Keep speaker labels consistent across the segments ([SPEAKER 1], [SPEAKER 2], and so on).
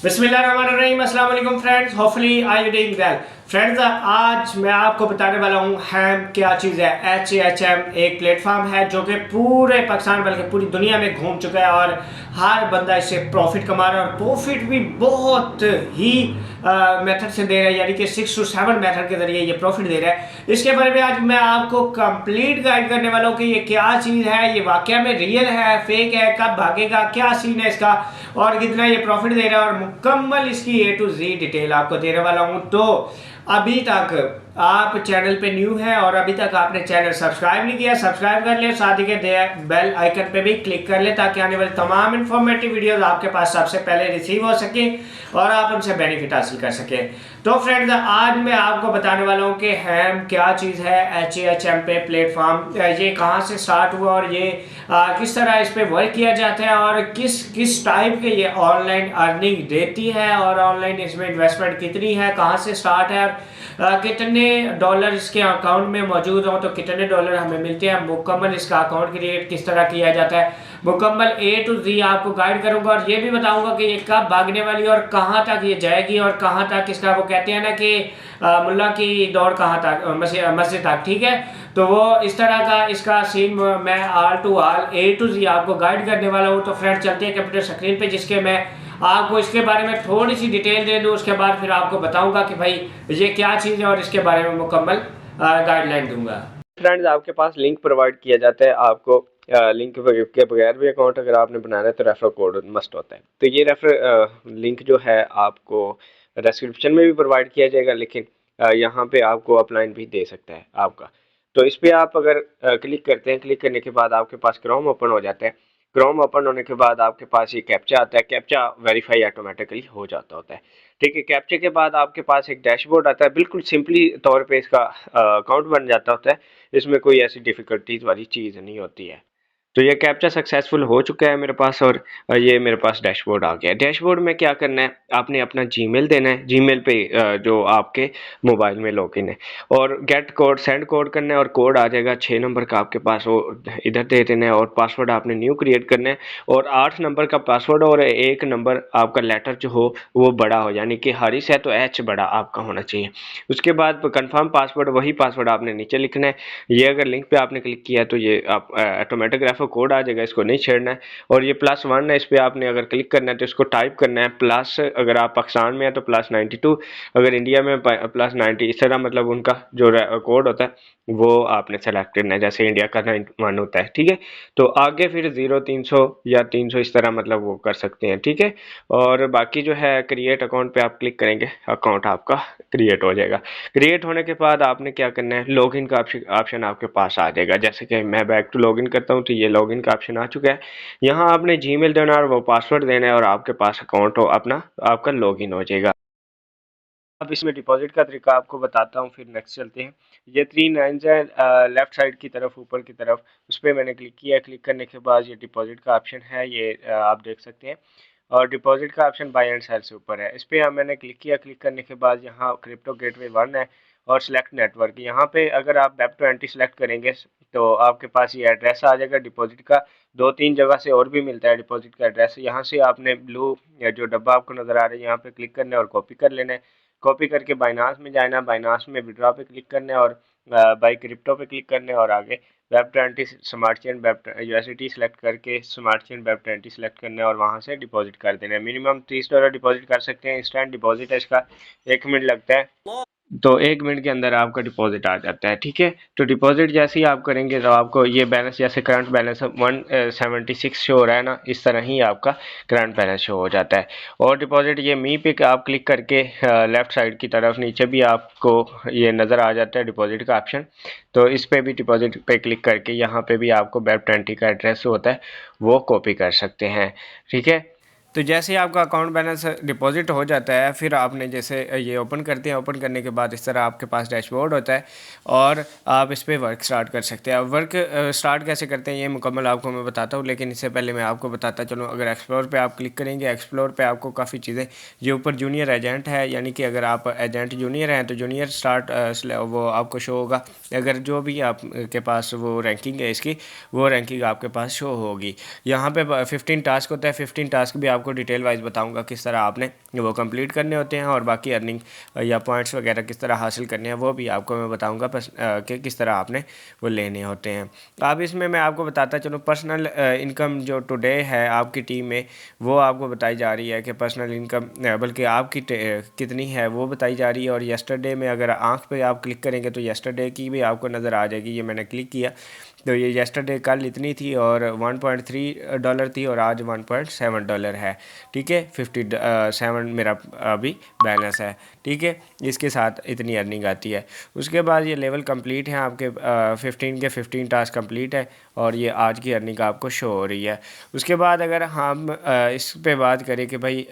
[SPEAKER 1] बिस्मिल्लाहिर्रहमानिर्रहीम। अस्सलाम वालेकुम friends, hopefully I you doing well. Friends, आज मैं आपको बताने वाला हूँ हैम क्या चीज़ है। HHM एक प्लेटफॉर्म है जो कि पूरे पाकिस्तान बल्कि पूरी दुनिया में घूम चुका है और हर बंदा इससे प्रॉफिट कमा रहा है और प्रॉफिट भी बहुत ही मेथड से दे रहा है, यानी कि 6 to 7 मेथड के जरिए ये प्रॉफिट दे रहा है। इसके बारे में आज मैं आपको कंप्लीट गाइड करने वाला हूँ कि ये क्या चीज़ है, ये वाकया में रियल है, फेक है, कब भागेगा, क्या सीन है इसका और कितना ये प्रॉफिट दे रहा है और मुकम्मल इसकी A to Z डिटेल आपको देने वाला हूँ। तो अभी तक आप चैनल पे न्यू हैं और अभी तक आपने चैनल सब्सक्राइब नहीं किया, सब्सक्राइब कर ले, साथ ही के बेल आइकन पे भी क्लिक कर ले ताकि आने वाली तमाम इन्फॉर्मेटिव वीडियोस आपके पास सबसे पहले रिसीव हो सके और आप उनसे बेनिफिट हासिल कर सके। तो फ्रेंड्स, आज मैं आपको बताने वाला हूँ कि हैम क्या चीज़ है, HHM पे प्लेटफॉर्म ये कहाँ से स्टार्ट हुआ और ये किस तरह इस पर वर्क किया जाता है और किस किस टाइप के ये ऑनलाइन अर्निंग देती है और ऑनलाइन इसमें इन्वेस्टमेंट कितनी है, कहाँ से स्टार्ट है और कितने डॉलर इसके अकाउंट में मौजूद हो तो कितने डॉलर हमें मिलते हैं, मुकम्मल इसका अकाउंट क्रिएट किस तरह किया जाता है, मुकम्मल A to Z आपको गाइड करूंगा और ये भी बताऊंगा कि ये कब भागने वाली है और कहाँ तक ये जाएगी और कहाँ तक इसका वो कहते हैं ना कि मुल्ला की दौड़ कहाँ तक, मस्जिद तक। ठीक है, तो वो इस तरह का इसका सीन मैं all to all A to Z आपको गाइड करने वाला हूँ। तो फ्रेंड, चलते हैं कंप्यूटर स्क्रीन पे जिसके मैं आपको इसके बारे में थोड़ी सी डिटेल दे दूँ, उसके बाद फिर आपको बताऊंगा कि भाई ये क्या चीज़ है और इसके बारे में मुकम्मल गाइडलाइन दूंगा।
[SPEAKER 2] फ्रेंड्स, आपके पास लिंक प्रोवाइड किया जाता है। आपको लिंक के बगैर भी अकाउंट अगर आपने बनाना है तो रेफर कोड मस्ट होता है। तो ये रेफर लिंक जो है आपको डिस्क्रिप्शन में भी प्रोवाइड किया जाएगा, लेकिन यहाँ पे आपको अपलाइन भी दे सकता है आपका। तो इस पे आप अगर क्लिक करते हैं, क्लिक करने के बाद आपके पास क्रोम ओपन हो जाता है। क्रोम ओपन होने के बाद आपके पास ये कैप्चा आता है। कैप्चा वेरीफाई ऑटोमेटिकली हो जाता होता है। ठीक है, कैप्चे के बाद आपके पास एक डैशबोर्ड आता है। बिल्कुल सिंपली तौर पे इसका अकाउंट बन जाता होता है। इसमें कोई ऐसी डिफिकल्टीज वाली चीज़ नहीं होती है। तो ये कैप्चा सक्सेसफुल हो चुका है मेरे पास और ये मेरे पास डैशबोर्ड आ गया। डैशबोर्ड में क्या करना है, आपने अपना जीमेल देना है। जीमेल पे जो आपके मोबाइल में लॉगिन है और गेट कोड सेंड कोड करना है और कोड आ जाएगा 6 नंबर का आपके पास, वो इधर दे देना है और पासवर्ड आपने न्यू क्रिएट करना है और 8 नंबर का पासवर्ड और एक नंबर आपका लेटर जो हो वो बड़ा हो, यानी कि हारिस है तो H बड़ा आपका होना चाहिए। उसके बाद कंफर्म पासवर्ड, वही पासवर्ड आपने नीचे लिखना है। ये अगर लिंक पे आपने क्लिक किया तो ये आप ऑटोमेटिक रेफर कोड आ जाएगा, इसको नहीं छेड़ना है। और ये +1 है, इस पे आपने अगर क्लिक करना है तो इसको टाइप करना है प्लस, अगर आप पाकिस्तान में है तो +92, अगर इंडिया में +90, इस तरह मतलब उनका जो कोड होता है वो आपने सेलेक्ट करना है, जैसे इंडिया का 91 होता है। ठीक है, तो आगे फिर 0 300 या 300 इस तरह मतलब वो कर सकते हैं। ठीक है, और बाकी जो है क्रिएट अकाउंट पे आप क्लिक करेंगे, अकाउंट आपका क्रिएट हो जाएगा। क्रिएट होने के बाद आपने क्या करना है, लॉगिन का ऑप्शन आपके पास आ जाएगा। जैसे कि मैं बैक टू लॉगिन करता हूँ तो ये लॉगिन का ऑप्शन आ चुका है। यहाँ आपने जीमेल देना और वो पासवर्ड देना है और आपके पास अकाउंट हो अपना, आपका लॉगिन हो जाएगा। अब इसमें डिपॉजिट का तरीका आपको बताता हूँ, फिर नेक्स्ट चलते हैं। ये 3 लाइन्स है लेफ्ट साइड की तरफ, ऊपर की तरफ, उस पर मैंने क्लिक किया। क्लिक करने के बाद ये डिपॉजिट का ऑप्शन है, ये आप देख सकते हैं। और डिपॉजिट का ऑप्शन बाय एंड सेल से ऊपर है, इस पर मैंने क्लिक किया। क्लिक करने के बाद यहाँ क्रिप्टो गेटवे 1 है और सिलेक्ट नेटवर्क। यहाँ पे अगर आप वेब20 सेलेक्ट करेंगे तो आपके पास ये एड्रेस आ जाएगा डिपॉजिट का। 2-3 जगह से और भी मिलता है डिपॉजिट का एड्रेस। यहाँ से आपने ब्लू या जो डब्बा आपको नजर आ रहा है यहाँ पे क्लिक करना है और कॉपी कर लेना है। कॉपी करके बाइनांस में जाना, बाइनांस में विड्रॉ पे क्लिक करना है और बाई क्रिप्टो पे क्लिक करना है और आगे वेब20 स्मार्ट चेन वेब यूएसडीटी सेलेक्ट करके स्मार्ट चेन वेब20 सेलेक्ट करना है और वहां से डिपॉजिट कर देना है। मिनिमम $30 डिपॉजिट कर सकते हैं। इंस्टेंट डिपॉजिट है इसका, 1 मिनट लगता है, तो 1 मिनट के अंदर आपका डिपॉजिट आ जाता है। ठीक है, तो डिपॉजिट जैसे ही आप करेंगे तो आपको ये बैलेंस, जैसे करंट बैलेंस 176 शो हो रहा है ना, इस तरह ही आपका करंट बैलेंस शो हो जाता है। और डिपॉजिट ये मी पे आप क्लिक करके लेफ्ट साइड की तरफ नीचे भी आपको ये नज़र आ जाता है डिपॉजिट का ऑप्शन। तो इस पे भी डिपॉजिट पे क्लिक करके यहाँ पे भी आपको वेब20 का एड्रेस होता है वो कॉपी कर सकते हैं। ठीक है,
[SPEAKER 1] तो जैसे ही आपका अकाउंट बैलेंस डिपॉजिट हो जाता है, फिर आपने जैसे ये ओपन करते हैं, ओपन करने के बाद इस तरह आपके पास डैशबोर्ड होता है और आप इस पर वर्क स्टार्ट कर सकते हैं। अब वर्क स्टार्ट कैसे करते हैं ये मुकम्मल आपको मैं बताता हूँ, लेकिन इससे पहले मैं आपको बताता चलूँ। अगर एक्सप्लोर पे आप क्लिक करेंगे, एक्सप्लोर पे आपको काफ़ी चीज़ें, ये ऊपर जूनियर एजेंट है, यानी कि अगर आप एजेंट जूनियर हैं तो जूनियर स्टार्ट वो आपको शो होगा। अगर जो भी आपके पास वो रैंकिंग है इसकी, वो रैंकिंग आपके पास शो होगी। यहाँ पे 15 टास्क होता है, 15 टास्क भी आपको आपको डिटेल वाइज बताऊंगा किस तरह आपने वो कंप्लीट करने होते हैं, और बाकी अर्निंग या पॉइंट्स वगैरह किस तरह हासिल करने हैं वो भी आपको मैं बताऊंगा कि किस तरह आपने वो लेने होते हैं। अब इसमें मैं आपको बताता चलूँ पर्सनल इनकम जो टुडे है आपकी टीम में वो आपको बताई जा रही है कि पर्सनल इनकम बल्कि आपकी कितनी है वो बताई जा रही है। और येस्टरडे में अगर आंख पे आप क्लिक करेंगे तो येस्टरडे की भी आपको नज़र आ जाएगी। ये मैंने क्लिक किया तो ये येस्टरडे कल इतनी थी और $1.3 थी और आज $1.7 है। ठीक है, 57 मेरा अभी बैलेंस है। ठीक है, इसके साथ इतनी अर्निंग आती है। उसके बाद ये लेवल कंप्लीट है आपके 15 के 15 टास्क कंप्लीट है और ये आज की अर्निंग आपको शो हो रही है। उसके बाद अगर हम इस पे बात करें कि भाई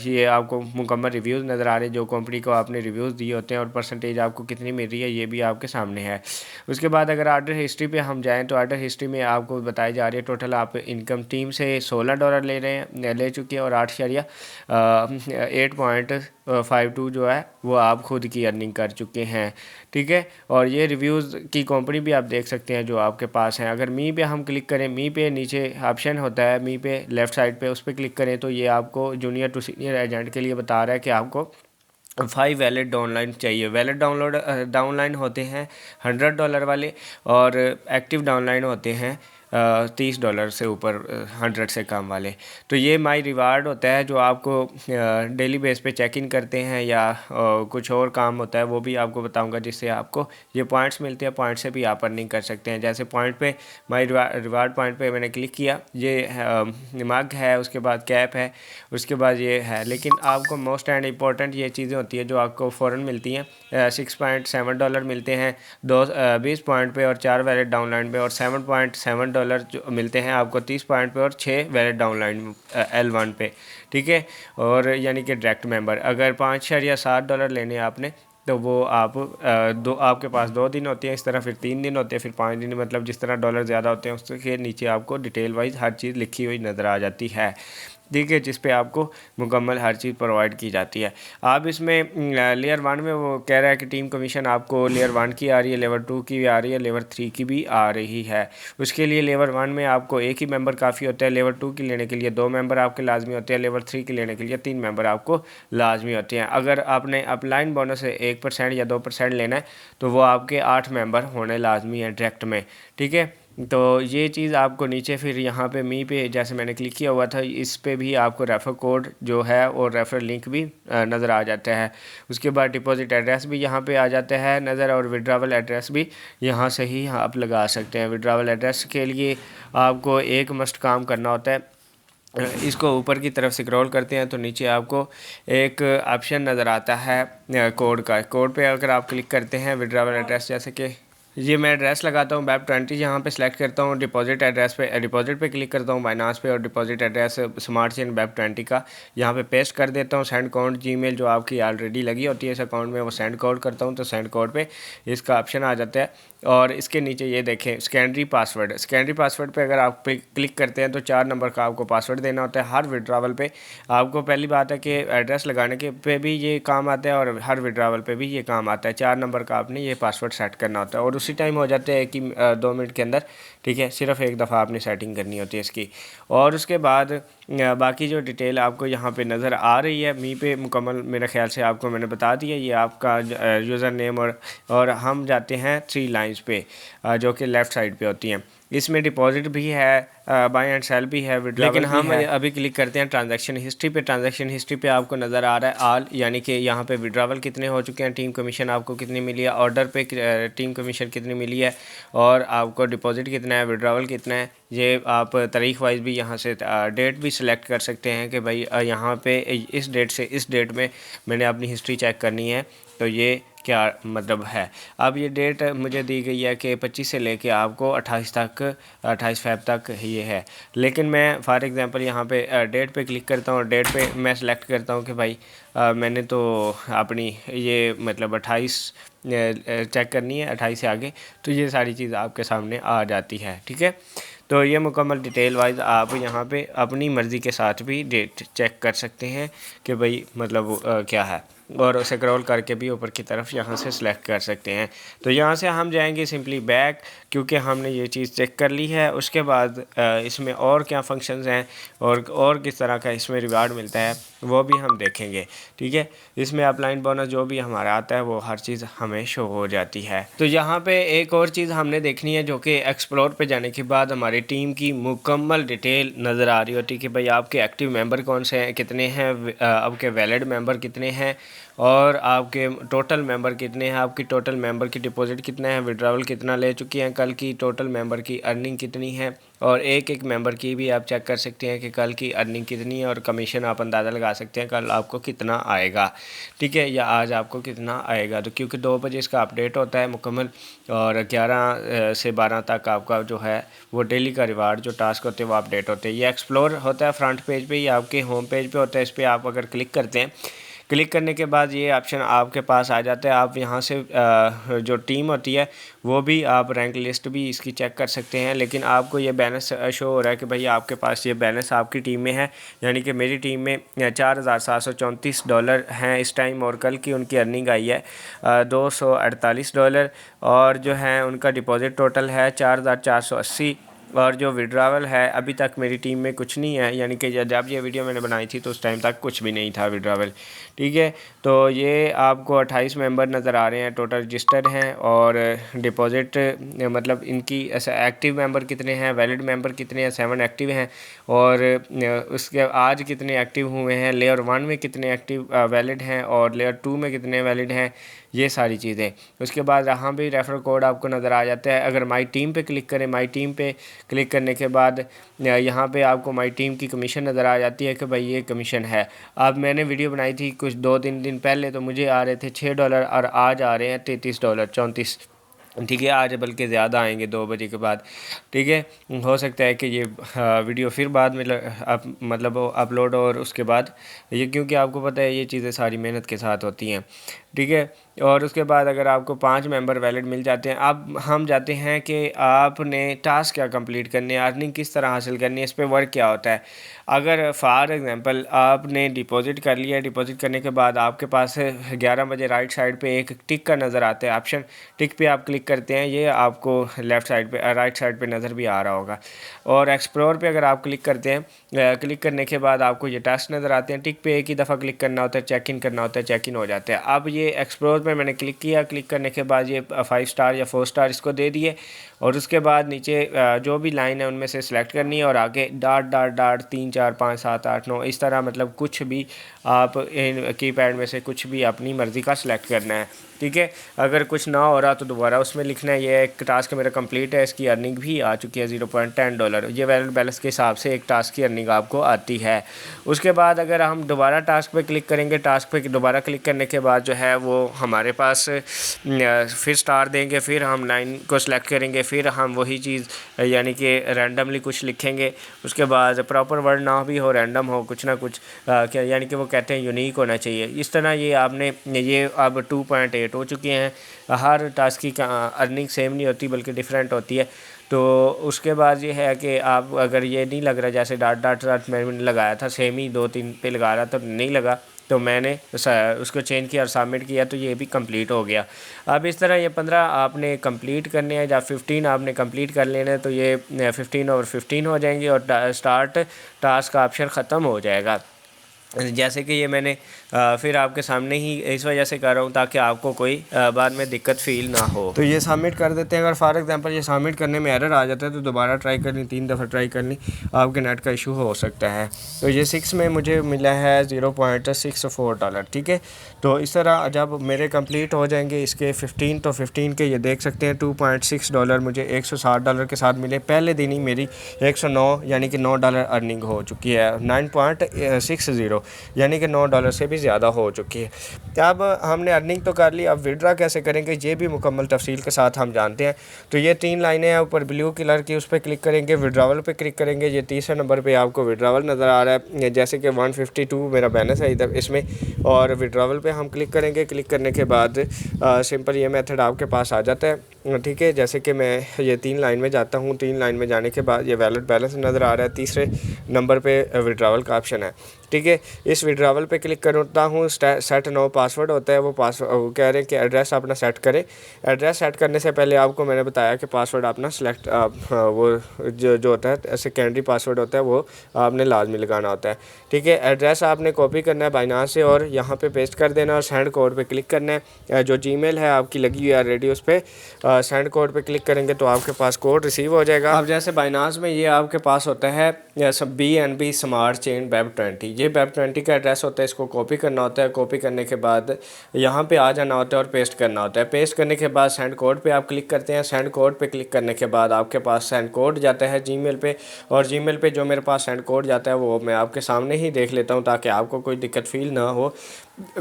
[SPEAKER 1] ये आपको मुकम्मल रिव्यूज़ नज़र आ रहे हैं, जो कंपनी को आपने रिव्यूज़ दिए होते हैं और परसेंटेज आपको कितनी मिल रही है ये भी आपके सामने है। उसके बाद अगर ऑर्डर हिस्ट्री पे हम जाएं तो ऑर्डर हिस्ट्री में आपको बताई जा रही है टोटल आप इनकम टीम से $16 ले चुके हैं और 8.52 जो है वो आप खुद की अर्निंग कर चुके हैं। ठीक है, और ये रिव्यूज़ की कंपनी भी आप देख सकते हैं जो आपके पास हैं। अगर मी पे हम क्लिक करें, मी पे नीचे ऑप्शन होता है, मी पे लेफ़्ट साइड पे उस पर क्लिक करें तो ये आपको जूनियर टू सीनियर एजेंट के लिए बता रहा है कि आपको 5 वैलिड डाउनलाइन चाहिए। वैलिड डाउनलाइन होते हैं $100 वाले और एक्टिव डाउनलाइन होते हैं $30 से ऊपर 100 से कम वाले। तो ये माई रिवार्ड होता है जो आपको डेली बेस पे चेक इन करते हैं या कुछ और काम होता है वो भी आपको बताऊंगा, जिससे आपको ये पॉइंट्स मिलते हैं। पॉइंट से भी आप अर्निंग कर सकते हैं। जैसे पॉइंट पे माई रिवार्ड पॉइंट पे मैंने क्लिक किया, ये मग है, उसके बाद कैप है, उसके बाद ये है। लेकिन आपको मोस्ट एंड इम्पॉर्टेंट ये चीज़ें होती है जो आपको फ़ौरन मिलती हैं। $6.7 मिलते हैं 20 पॉइंट पे और 4 वैलिड डाउनलाइन पे, और $7.7 जो मिलते हैं आपको 30 पॉइंट पे और 6 वैलिड डाउनलाइन L1 पे। ठीक है, और यानी कि डायरेक्ट मेंबर अगर $5.7 लेने आपने तो वो आप आपके पास 2 दिन होते हैं, इस तरह फिर 3 दिन होते हैं, फिर 5 दिन, मतलब जिस तरह डॉलर ज़्यादा होते हैं उसके नीचे आपको डिटेल वाइज हर चीज़ लिखी हुई नज़र आ जाती है। ठीक है, जिस पे आपको मुकम्मल हर चीज़ प्रोवाइड की जाती है। आप इसमें लेयर 1 में वो कह रहा है कि टीम कमीशन आपको लेयर 1 की आ रही है, लेवल 2 की भी आ रही है, लेवल 3 की भी आ रही है। उसके लिए लेवल 1 में आपको एक ही मेंबर काफ़ी होता है, लेवल 2 की लेने के लिए 2 मेंबर आपके लाजमी होते हैं, लेवल 3 की लेने के लिए 3 मेंबर आपको लाजमी होते हैं। अगर आपने अपलाइन बोनस से 1% या 2% लेना है तो वो आपके 8 मेंबर होने लाजमी है डायरेक्ट में। ठीक है, तो ये चीज़ आपको नीचे फिर यहाँ पे मी पे जैसे मैंने क्लिक किया हुआ था इस पे भी आपको रेफ़र कोड जो है और रेफ़र लिंक भी नज़र आ जाता है। उसके बाद डिपॉजिट एड्रेस भी यहाँ पे आ जाता है नज़र, और विड्रावल एड्रेस भी यहाँ से ही आप लगा सकते हैं। विड्रावल एड्रेस के लिए आपको एक मस्ट काम करना होता है। इसको ऊपर की तरफ स्क्रॉल करते हैं तो नीचे आपको एक ऑप्शन नज़र आता है कोड का। कोड पे अगर आप क्लिक करते हैं विड्रावल एड्रेस, जैसे कि ये मैं एड्रेस लगाता हूँ BEP20, यहाँ पे सेलेक्ट करता हूँ डिपॉजिट एड्रेस पे, डिपॉजिट पे क्लिक करता हूँ बाइनांस पे और deposit address smart chain BEP20 का यहाँ पे पेस्ट कर देता हूँ। सेंड कोड जीमेल जो आपकी ऑलरेडी लगी होती है इस अकाउंट में वो सेंड कोड करता हूँ, तो सेंड कोड पे इसका ऑप्शन आ जाता है। और इसके नीचे ये देखें सेकेंडरी पासवर्ड, सेकेंडरी पासवर्ड पे अगर आप क्लिक करते हैं तो 4 नंबर का आपको पासवर्ड देना होता है हर विड्रावल पे। आपको पहली बात है कि एड्रेस लगाने के पे भी ये काम आता है और हर विड्रावल पे भी ये काम आता है। 4 नंबर का आपने ये पासवर्ड सेट करना होता है और उसी टाइम हो जाते हैं कि 2 मिनट के अंदर। ठीक है, सिर्फ एक दफ़ा आपने सेटिंग करनी होती है इसकी। और उसके बाद बाकी जो डिटेल आपको यहाँ पे नज़र आ रही है मी पे मुकम्मल मेरे ख्याल से आपको मैंने बता दिया। ये आपका यूज़र नेम और हम जाते हैं 3 लाइंस पे जो कि लेफ़्ट साइड पे होती हैं। इसमें डिपॉजिट भी है, बाय एंड सेल भी है, लेकिन हम अभी क्लिक करते हैं ट्रांजैक्शन हिस्ट्री पे। ट्रांजैक्शन हिस्ट्री पे आपको नज़र आ रहा है ऑल, यानी कि यहाँ पे विड्रावल कितने हो चुके हैं, टीम कमीशन आपको कितनी मिली है, ऑर्डर पे टीम कमीशन कितनी मिली है और आपको डिपॉजिट कितना है, विड्रावल कितना है। ये आप तारीख वाइज भी यहाँ से डेट भी सिलेक्ट कर सकते हैं कि भाई यहाँ पे इस डेट से इस डेट में मैंने अपनी हिस्ट्री चेक करनी है तो ये क्या मतलब है। अब ये डेट मुझे दी गई है कि 25 से लेके आपको 28 फ़ेब तक ये है, लेकिन मैं फॉर एग्ज़ाम्पल यहाँ पे डेट पे क्लिक करता हूँ और डेट पे मैं सेलेक्ट करता हूँ कि भाई मैंने तो अपनी ये मतलब 28 चेक करनी है, 28 से आगे, तो ये सारी चीज़ आपके सामने आ जाती है। ठीक है, तो ये मुकम्मल डिटेल वाइज आप यहाँ पे अपनी मर्ज़ी के साथ भी डेट चेक कर सकते हैं कि भाई मतलब क्या है। और उसे स्क्रॉल करके भी ऊपर की तरफ यहाँ से सिलेक्ट कर सकते हैं। तो यहाँ से हम जाएंगे सिंपली बैक, क्योंकि हमने ये चीज़ चेक कर ली है। उसके बाद इसमें और क्या फंक्शंस हैं और किस तरह का इसमें रिवार्ड मिलता है वो भी हम देखेंगे, ठीक है। इसमें अपलाइन बोनस जो भी हमारा आता है वो हर चीज़ हमें शो हो जाती है। तो यहाँ पे एक और चीज़ हमने देखनी है, जो कि एक्सप्लोर पे जाने के बाद हमारी टीम की मुकम्मल डिटेल नज़र आ रही होती है कि भाई आपके एक्टिव मेंबर कौन से हैं, कितने हैं, आपके वैलिड मेंबर कितने हैं, और आपके टोटल मेंबर कितने हैं, आपकी टोटल मेंबर की डिपॉजिट कितना है, विड्रॉवल कितना ले चुके हैं कल की, टोटल मेंबर की अर्निंग कितनी है, और एक एक मेंबर की भी आप चेक कर सकते हैं कि कल की अर्निंग कितनी है, और कमीशन आप अंदाज़ा लगा सकते हैं कल आपको कितना आएगा, ठीक है, या आज आपको कितना आएगा। तो क्योंकि 2 बजे इसका अपडेट होता है मुकम्मल, और 11 से 12 तक आपका जो है वो डेली का रिवार्ड जो टास्क होते हैं वो अपडेट होते हैं। ये एक्सप्लोर होता है फ्रंट पेज पे, या आपके होम पेज पे होता है। इस पर आप अगर क्लिक करते हैं, क्लिक करने के बाद ये ऑप्शन आपके पास आ जाता है। आप यहाँ से जो टीम होती है वो भी आप रैंक लिस्ट भी इसकी चेक कर सकते हैं, लेकिन आपको ये बैलेंस शो हो रहा है कि भाई आपके पास ये बैलेंस आपकी टीम में है, यानी कि मेरी टीम में $4734 हैं इस टाइम, और कल की उनकी अर्निंग आई है $248, और जो है उनका डिपॉजिट टोटल है 4480, और जो विड्रावल है अभी तक मेरी टीम में कुछ नहीं है, यानी कि जब ये वीडियो मैंने बनाई थी तो उस टाइम तक कुछ भी नहीं था विड्रावल, ठीक है। तो ये आपको 28 मेंबर नज़र आ रहे हैं टोटल रजिस्टर्ड हैं, और डिपॉजिट मतलब इनकी ऐसा एक्टिव मेंबर कितने हैं, वैलिड मेंबर कितने हैं, 7 एक्टिव हैं, और उसके आज कितने एक्टिव हुए हैं, लेयर 1 में कितने एक्टिव वैलिड हैं, और लेयर 2 में कितने वैलिड हैं, ये सारी चीज़ें। उसके बाद यहाँ भी रेफरल कोड आपको नज़र आ जाता है। अगर माई टीम पे क्लिक करें, माई टीम पे क्लिक करने के बाद यहाँ पे आपको माई टीम की कमीशन नज़र आ जाती है कि भाई ये कमीशन है। अब मैंने वीडियो बनाई थी कुछ 2-3 दिन पहले, तो मुझे आ रहे थे $6, और आज आ रहे हैं $33 34, ठीक है। आज बल्कि ज़्यादा आएंगे 2 बजे के बाद, ठीक है। हो सकता है कि ये वीडियो फिर बाद में मतलब अपलोड, और उसके बाद ये, क्योंकि आपको पता है ये चीज़ें सारी मेहनत के साथ होती हैं, ठीक है। और उसके बाद अगर आपको 5 मेंबर वैलिड मिल जाते हैं, अब हम जाते हैं कि आपने टास्क क्या कंप्लीट करने हैं, अर्निंग किस तरह हासिल करनी है, इस पर वर्क क्या होता है। अगर फॉर एग्जांपल आपने डिपॉजिट कर लिया, डिपॉजिट करने के बाद आपके पास 11 बजे राइट साइड पे एक टिक का नज़र आता है ऑप्शन, टिक पे आप क्लिक करते हैं, ये आपको लेफ़्ट साइड पे राइट साइड पे नज़र भी आ रहा होगा। और एक्सप्लोर पे अगर आप क्लिक करते हैं, क्लिक करने के बाद आपको ये टास्क नज़र आते हैं। टिक पे एक ही दफ़ा क्लिक करना होता है, चेक इन करना होता है, चेक इन हो जाता है। अब ये एक्सप्लोर पे मैंने क्लिक किया, क्लिक करने के बाद ये 5 स्टार या 4 स्टार इसको दे दिए, और उसके बाद नीचे जो भी लाइन है उनमें से सिलेक्ट करनी है, और आगे डॉट डॉट डॉट 3 4 5 7 8 9 इस तरह, मतलब कुछ भी आप इन कीपैड में से कुछ भी अपनी मर्ज़ी का सिलेक्ट करना है, ठीक है। अगर कुछ ना हो रहा तो दोबारा उसमें लिखना है। ये एक टास्क मेरा कंप्लीट है, इसकी अर्निंग भी आ चुकी है $0.10। ये वैलिड बैलेंस के हिसाब से एक टास्क की अर्निंग आपको आती है। उसके बाद अगर हम दोबारा टास्क पे क्लिक करेंगे, टास्क पे दोबारा क्लिक करने के बाद जो है वो हमारे पास फिर स्टार देंगे, फिर हम लाइन को सिलेक्ट करेंगे, फिर हम वही चीज़ यानी कि रैंडमली कुछ लिखेंगे। उसके बाद प्रॉपर वर्ड ना भी हो, रैंडम हो, कुछ ना कुछ क्या यानी कि वो कहते हैं यूनिक होना चाहिए। इस तरह ये आपने ये अब 2.8 हो चुके हैं। हर टास्क की अर्निंग सेम नहीं होती बल्कि डिफरेंट होती है। तो उसके बाद ये है कि आप अगर ये नहीं लग रहा, जैसे डॉट डॉट डॉट मैंने लगाया था सेम ही 2-3 पे लगा रहा था, तो नहीं लगा, तो मैंने उसको चेंज किया और सबमिट किया, तो ये भी कंप्लीट हो गया। अब इस तरह ये 15 आपने कंप्लीट करने हैं, या 15 आपने कंप्लीट कर लेना है, तो ये 15 और 15 हो जाएंगे, और स्टार्ट टास्क का ऑप्शन ख़त्म हो जाएगा। जैसे कि ये मैंने फिर आपके सामने ही इस वजह से कर रहा हूँ ताकि आपको कोई बाद में दिक्कत फील ना हो। तो ये सबमिट कर देते हैं। अगर फॉर एग्जांपल ये सबमिट करने में एरर आ जाता है तो दोबारा ट्राई करनी, 3 दफ़ा ट्राई करनी, आपके नेट का इशू हो सकता है। तो ये 6 में मुझे मिला है $0.64, ठीक है। तो इस तरह जब मेरे कंप्लीट हो जाएंगे इसके 15, तो 15 के ये देख सकते हैं $2.6 मुझे $160 के साथ मिले। पहले दिन ही मेरी 109 यानी कि $9 अर्निंग हो चुकी है, 9.60 यानी कि $9 से भी ज़्यादा हो चुकी है। अब हमने अर्निंग तो कर ली, अब विड्रा कैसे करेंगे ये भी मुकम्मल तफसील के साथ हम जानते हैं। तो ये 3 लाइनें हैं ऊपर ब्लू कलर की, उस पर क्लिक करेंगे, विड्रावल पे क्लिक करेंगे। ये तीसरे नंबर पे आपको विड्रावल नज़र आ रहा है, जैसे कि 152 मेरा बैलेंस है इधर इसमें, और विड्रावल पे हम क्लिक करेंगे। क्लिक करने के बाद सिंपल ये मेथड आपके पास आ जाता है।
[SPEAKER 2] ठीक है। जैसे कि मैं ये 3 लाइन में जाता हूँ, 3 लाइन में जाने के बाद ये वैलिड बैलेंस नज़र आ रहा है, तीसरे नंबर पे विड्रावल का ऑप्शन है। ठीक है, इस विड्रावल पे क्लिक करता हूँ, सेट नो पासवर्ड होता है, वो कह रहे हैं कि एड्रेस अपना सेट करें। एड्रेस सेट करने से पहले आपको मैंने बताया कि पासवर्ड अपना सिलेक्ट वो जो होता है सेकेंडरी पासवर्ड होता है वो आपने लाजमी लगाना होता है। ठीक है, एड्रेस आपने कॉपी करना है बाइनांस से और यहाँ पे पेस्ट कर देना और सेंड कोड पे क्लिक करना है। जो जीमेल है आपकी लगी हुई है ऑलरेडी, उस पर सेंड कोड पे क्लिक करेंगे तो आपके पास कोड रिसीव हो जाएगा। अब जैसे बाइनांस में ये आपके पास होता है BNB स्मार्ट चेन वेब20, ये वेब20 का एड्रेस होता है, इसको कॉपी करना होता है। कॉपी करने के बाद यहाँ पे आ जाना होता है और पेस्ट करना होता है। पेस्ट करने के बाद सेंड कोड पे आप क्लिक करते हैं। सेंड कोड पे क्लिक करने के बाद आपके पास सेंड कोड जाता है जीमेल पे, और जीमेल पे जो मेरे पास सेंड कोड जाता है वो मैं आपके सामने ही देख लेता हूँ ताकि आपको कोई दिक्कत फील ना हो,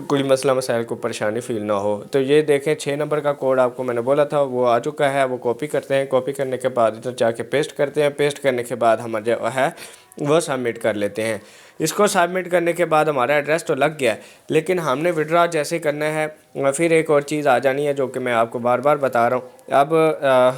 [SPEAKER 2] कोई मसला मसाइल को परेशानी फील ना हो। तो ये देखें 6 नंबर का कोड आपको मैंने बोला था वो आ चुका है। वो कॉपी करते हैं, कॉपी करने के बाद इधर जाके पेस्ट करते हैं। पेस्ट करने के बाद हमारा जो है वो सबमिट कर लेते हैं। इसको सबमिट करने के बाद हमारा एड्रेस तो लग गया है, लेकिन हमने विड्रा जैसे करना है फिर एक और चीज़ आ जानी है जो कि मैं आपको बार बार बता रहा हूँ। अब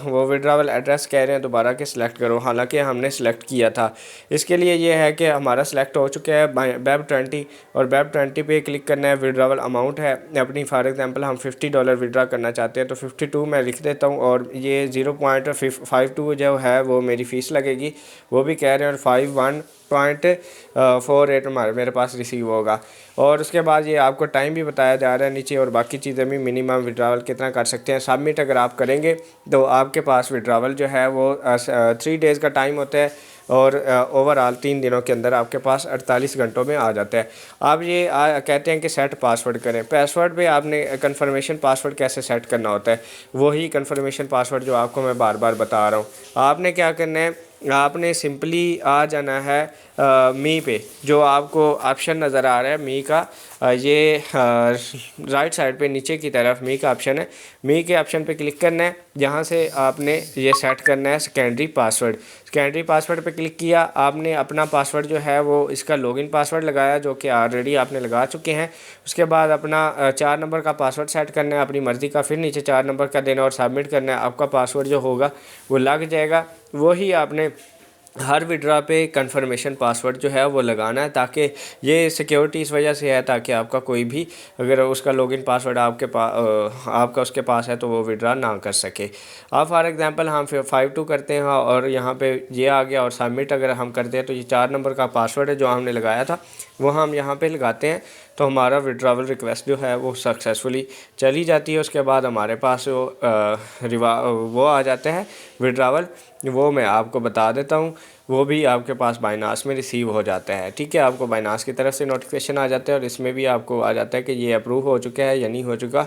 [SPEAKER 2] वो विड्रावल एड्रेस कह रहे हैं दोबारा के सिलेक्ट करो, हालांकि हमने सेलेक्ट किया था। इसके लिए ये है कि हमारा सेलेक्ट हो चुका है वेब20, और वेब20 पे क्लिक करना है। विड्रावल अमाउंट है अपनी, फॉर एग्जांपल हम $50 विड्रा करना चाहते हैं तो 52 मैं लिख देता हूँ, और ये 0.52 जो है वो मेरी फ़ीस लगेगी, वो भी कह रहे हैं, और 51.48 मेरे पास रिसीव होगा। और उसके बाद ये आपको टाइम भी बताया जा रहा है नीचे, और बाकी चीज़ें भी मिनिमम विड्रावल कितना कर सकते हैं। सबमिट अगर आप करेंगे तो आपके पास विड्रावल जो है वो 3 डेज़ का टाइम होता है, और ओवरऑल 3 दिनों के अंदर आपके पास 48 घंटों में आ जाता है। आप ये कहते हैं कि सेट पासवर्ड करें। पासवर्ड पे आपने कंफर्मेशन पासवर्ड कैसे सेट करना होता है, वही कंफर्मेशन पासवर्ड जो आपको मैं बार बार बता रहा हूँ। आपने क्या करना है, आपने सिंपली आ जाना है मी पे, जो आपको ऑप्शन नज़र आ रहा है मी का, ये राइट साइड पे नीचे की तरफ मी का ऑप्शन है। मी के ऑप्शन पे क्लिक करना है, जहाँ से आपने ये सेट करना है सेकेंडरी पासवर्ड। सेकेंडरी पासवर्ड पे क्लिक किया, आपने अपना पासवर्ड जो है वो इसका लॉगिन पासवर्ड लगाया जो कि ऑलरेडी आपने लगा चुके हैं। उसके बाद अपना 4 नंबर का पासवर्ड सेट करना है अपनी मर्ज़ी का, फिर नीचे 4 नंबर का देना और सबमिट करना है। आपका पासवर्ड जो होगा वो लग जाएगा। वही आपने हर विड्रा पे कंफर्मेशन पासवर्ड जो है वो लगाना है, ताकि ये सिक्योरिटी इस वजह से है ताकि आपका कोई भी अगर उसका लॉगिन पासवर्ड आपका उसके पास है तो वो विड्रा ना कर सके। अब फॉर एग्जांपल हम 52 करते हैं और यहाँ पे ये आ गया, और सबमिट अगर हम करते हैं तो ये 4 नंबर का पासवर्ड है जो हमने लगाया था वो हम यहाँ पे लगाते हैं, तो हमारा विड्रावल रिक्वेस्ट जो है वो सक्सेसफुली चली जाती है। उसके बाद हमारे पास वो आ जाता है विड्रावल, वो मैं आपको बता देता हूँ। वो भी आपके पास बाइनांस में रिसीव हो जाता है। ठीक है, आपको बाइनांस की तरफ से नोटिफिकेशन आ जाता है, और इसमें भी आपको आ जाता है कि ये अप्रूव हो चुका है या नहीं हो चुका।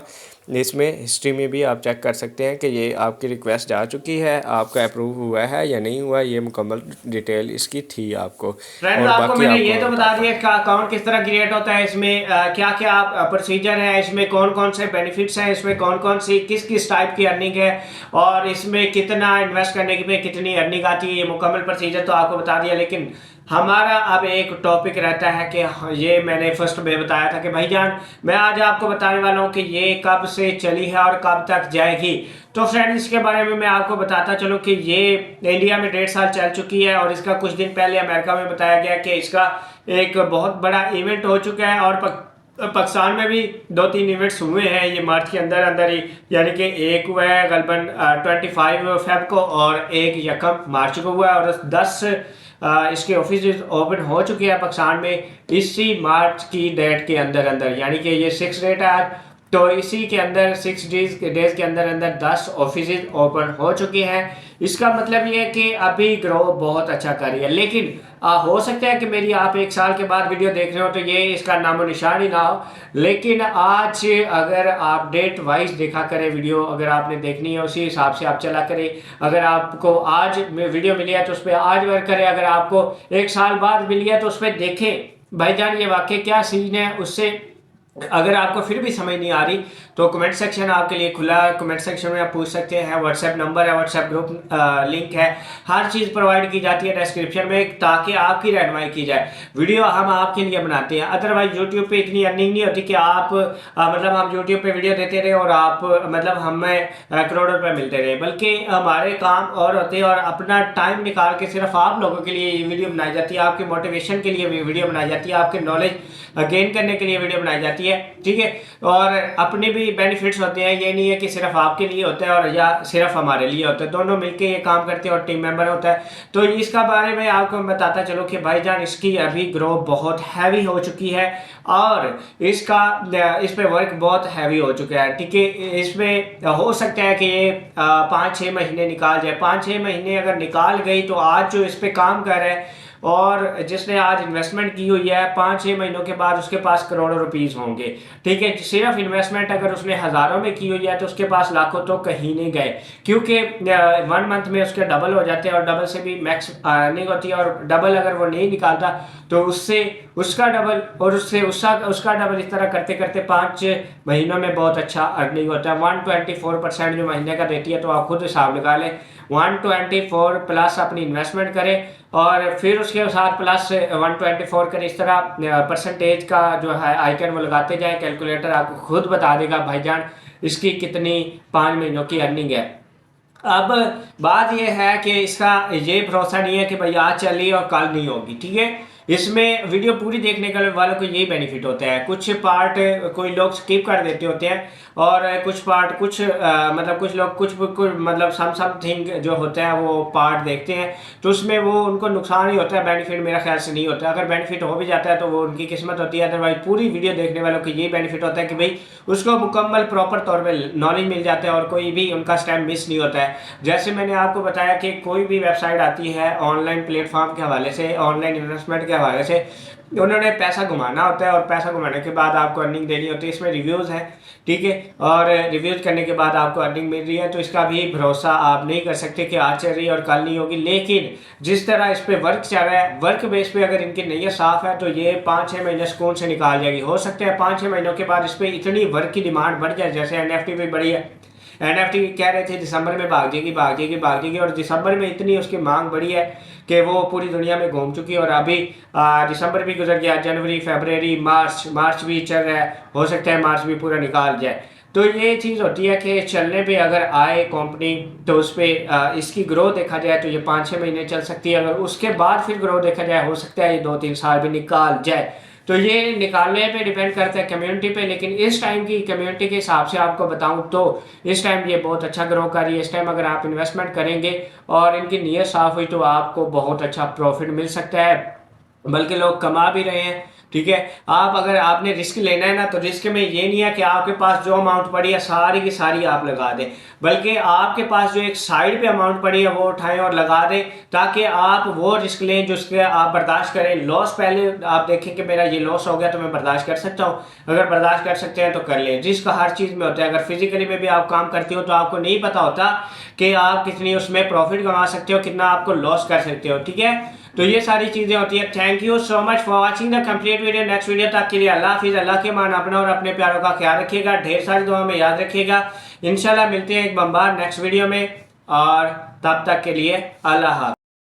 [SPEAKER 2] इसमें हिस्ट्री में भी आप चेक कर सकते हैं कि ये आपकी रिक्वेस्ट जा चुकी है, आपका अप्रूव हुआ है या नहीं हुआ। ये मुकम्मल डिटेल इसकी थी आपको।
[SPEAKER 1] फ्रेंड्स, आपको मैंने ये तो बता दिया कि अकाउंट किस तरह क्रिएट होता है, इसमें क्या क्या प्रोसीजर है, इसमें कौन कौन से बेनिफिट्स हैं, इसमें कौन कौन सी किस किस टाइप की अर्निंग है, और इसमें कितना इन्वेस्ट करने पे कितनी अर्निंग आती है। ये मुकम्मल प्रोसीजर तो आपको बता दिया, लेकिन हमारा अब एक टॉपिक रहता है कि ये मैंने फर्स्ट में बताया था कि भाईजान मैं आज आपको बताने वाला हूँ कि ये कब से चली है और कब तक जाएगी। तो फ्रेंड्स, इसके बारे में मैं आपको बताता चलूँ कि ये इंडिया में 1.5 साल चल चुकी है, और इसका कुछ दिन पहले अमेरिका में बताया गया कि इसका एक बहुत बड़ा इवेंट हो चुका है, और पाकिस्तान में भी 2-3 इवेंट्स हुए हैं ये मार्च के अंदर अंदर ही, यानी कि एक हुआ है गलबन 25 फेब को और एक 1 मार्च को हुआ है, और 10 इसके ऑफिस ओपन हो चुके हैं पाकिस्तान में इसी मार्च की डेट के अंदर अंदर, यानी कि ये 6 डेट है आज, तो इसी के अंदर 6 डेज के अंदर अंदर 10 ऑफिस ओपन हो चुके हैं। इसका मतलब ये है कि अभी ग्रो बहुत अच्छा कर रही है, लेकिन हो सकता है कि मेरी आप 1 साल के बाद वीडियो देख रहे हो तो ये इसका नामो निशान ही ना हो, लेकिन आज अगर आप डेट वाइज देखा करें वीडियो, अगर आपने देखनी है उसी हिसाब से आप चला करें। अगर आपको आज वीडियो मिली है तो उस पर आज वर्क करें, अगर आपको 1 साल बाद मिली है तो उस पर देखें भाईजान ये वाकई क्या सीन है। उससे अगर आपको फिर भी समझ नहीं आ रही तो कमेंट सेक्शन आपके लिए खुला है, कमेंट सेक्शन में आप पूछ सकते हैं। व्हाट्सएप नंबर है, व्हाट्सएप ग्रुप लिंक है, हर चीज़ प्रोवाइड की जाती है डिस्क्रिप्शन में, ताकि आपकी रहनुमाई की जाए। वीडियो हम आपके लिए बनाते हैं, अदरवाइज यूट्यूब पे इतनी अर्निंग नहीं होती कि आप मतलब हम यूट्यूब पे वीडियो देते रहे और आप मतलब हमें करोड़ों रुपए मिलते रहे, बल्कि हमारे काम और होते हैं और अपना टाइम निकाल के सिर्फ आप लोगों के लिए ये वीडियो बनाई जाती है, आपके मोटिवेशन के लिए वीडियो बनाई जाती है, आपके नॉलेज गेन करने के लिए वीडियो बनाई जाती है, ठीक है। और अपने भी बेनिफिट्स होते हैं, ये नहीं है कि सिर्फ आपके लिए होता है और या सिर्फ हमारे लिए होता है, दोनों मिलके ये काम करते हैं और टीम मेंबर होता है। तो इसका बारे में आपको बताता चलो कि भाईजान इसकी अभी ग्रो बहुत हैवी हो चुकी है और इसका इस पे वर्क बहुत हैवी हो चुका है, ठीक है। इसमें हो सकता है कि ये 5-6 महीने निकाल जाए। 5-6 महीने अगर निकाल गई तो आज जो इस पे काम कर रहा है और जिसने आज इन्वेस्टमेंट की हुई है, 5-6 महीनों के बाद उसके पास करोड़ों रुपीस होंगे, ठीक है। सिर्फ इन्वेस्टमेंट अगर उसने हज़ारों में की हुई है तो उसके पास लाखों तो कहीं नहीं गए, क्योंकि 1 मंथ में उसके डबल हो जाते हैं और डबल से भी मैक्स अर्निंग होती है। और डबल अगर वो नहीं निकालता तो उससे उसका डबल और उससे उसका डबल, इस तरह करते करते 5 महीनों में बहुत अच्छा अर्निंग होता है। 124% जो महीने का देती है, तो आप खुद हिसाब लगा लें। 124 प्लस अपनी इन्वेस्टमेंट करें और फिर उसके साथ प्लस 124 करें, इस तरह परसेंटेज का जो है आइकन वो लगाते जाए, कैलकुलेटर आपको खुद बता देगा भाईजान इसकी कितनी 5 महीनों की अर्निंग है। अब बात यह है कि इसका ये भरोसा नहीं है कि भाई आज चली और कल नहीं होगी, ठीक है। इसमें वीडियो पूरी देखने के वालों को यही बेनिफिट होता है। कुछ पार्ट कोई लोग स्किप कर देते होते हैं और कुछ पार्ट मतलब कुछ लोग कुछ मतलब समथिंग जो होता है वो पार्ट देखते हैं, तो उसमें वो उनको नुकसान ही होता है, बेनिफिट मेरा ख्याल से नहीं होता। अगर बेनिफिट हो भी जाता है तो वो उनकी किस्मत होती है, अदरवाइज पूरी वीडियो देखने वालों को ये बेनिफिट होता है कि भाई उसको मुकम्मल प्रॉपर तौर पर नॉलेज मिल जाता है और कोई भी उनका स्टेप मिस नहीं होता है। जैसे मैंने आपको बताया कि कोई भी वेबसाइट आती है ऑनलाइन प्लेटफॉर्म के हवाले से, ऑनलाइन इन्वेस्टमेंट के हवाले से, उन्होंने पैसा घुमाना होता है और पैसा घुमाने के बाद आपको अर्निंग देनी होती है। इसमें रिव्यूज़ हैं, ठीक है, और रिव्यूज़ करने के बाद आपको अर्निंग मिल रही है, तो इसका भी भरोसा आप नहीं कर सकते कि आज चल रही है और कल नहीं होगी। लेकिन जिस तरह इस पर वर्क चल रहा है, वर्क बेस पे अगर इनकी नीयत साफ़ है तो ये 5-6 महीने सुकून से निकाल जाएगी। हो सकता है 5-6 महीनों के बाद इस पर इतनी वर्क की डिमांड बढ़ जाए, जैसे NFT भी बढ़ी है। NFT कह रहे थे दिसंबर में भाग जाएगी और दिसंबर में इतनी उसकी मांग बढ़ी है कि वो पूरी दुनिया में घूम चुकी है। और अभी दिसंबर भी गुजर गया, जनवरी, फरवरी, मार्च भी चल रहा है, हो सकता है मार्च भी पूरा निकाल जाए। तो ये चीज़ होती है कि चलने पे अगर आए कंपनी तो उस पर इसकी ग्रोथ देखा जाए तो ये 5-6 महीने चल सकती है। अगर उसके बाद फिर ग्रोथ देखा जाए, हो सकता है ये 2-3 साल भी निकाल जाए। तो ये निकालने पे डिपेंड करता है कम्युनिटी पे, लेकिन इस टाइम की कम्युनिटी के हिसाब से आपको बताऊं तो इस टाइम ये बहुत अच्छा ग्रो कर रही है। इस टाइम अगर आप इन्वेस्टमेंट करेंगे और इनकी नीयत साफ हुई तो आपको बहुत अच्छा प्रॉफिट मिल सकता है, बल्कि लोग कमा भी रहे हैं, ठीक है। आप अगर आपने रिस्क लेना है ना, तो रिस्क में ये नहीं है कि आपके पास जो अमाउंट पड़ी है सारी की सारी आप लगा दें, बल्कि आपके पास जो एक साइड पे अमाउंट पड़ी है वो उठाएं और लगा दें, ताकि आप वो रिस्क लें जिसके आप बर्दाश्त करें। लॉस पहले आप देखें कि मेरा ये लॉस हो गया तो मैं बर्दाश्त कर सकता हूँ, अगर बर्दाश्त कर सकते हैं तो कर लें। रिस्क हर चीज़ में होता है। अगर फिजिकली में भी आप काम करते हो तो आपको नहीं पता होता कि आप कितनी उसमें प्रॉफिट कमा सकते हो, कितना आपको लॉस कर सकते हो, ठीक है। तो ये सारी चीज़ें होती है। Thank you so much for watching the complete video. Next video तक के लिए अल्लाह हाफिज़। अल्लाह के मान अपना और अपने प्यारों का ख्याल रखिएगा, ढेर सारी दुआ में याद रखिएगा। इंशाल्लाह मिलते हैं एक बम्बार नेक्स्ट वीडियो में, और तब तक के लिए अल्लाह हाफिज़।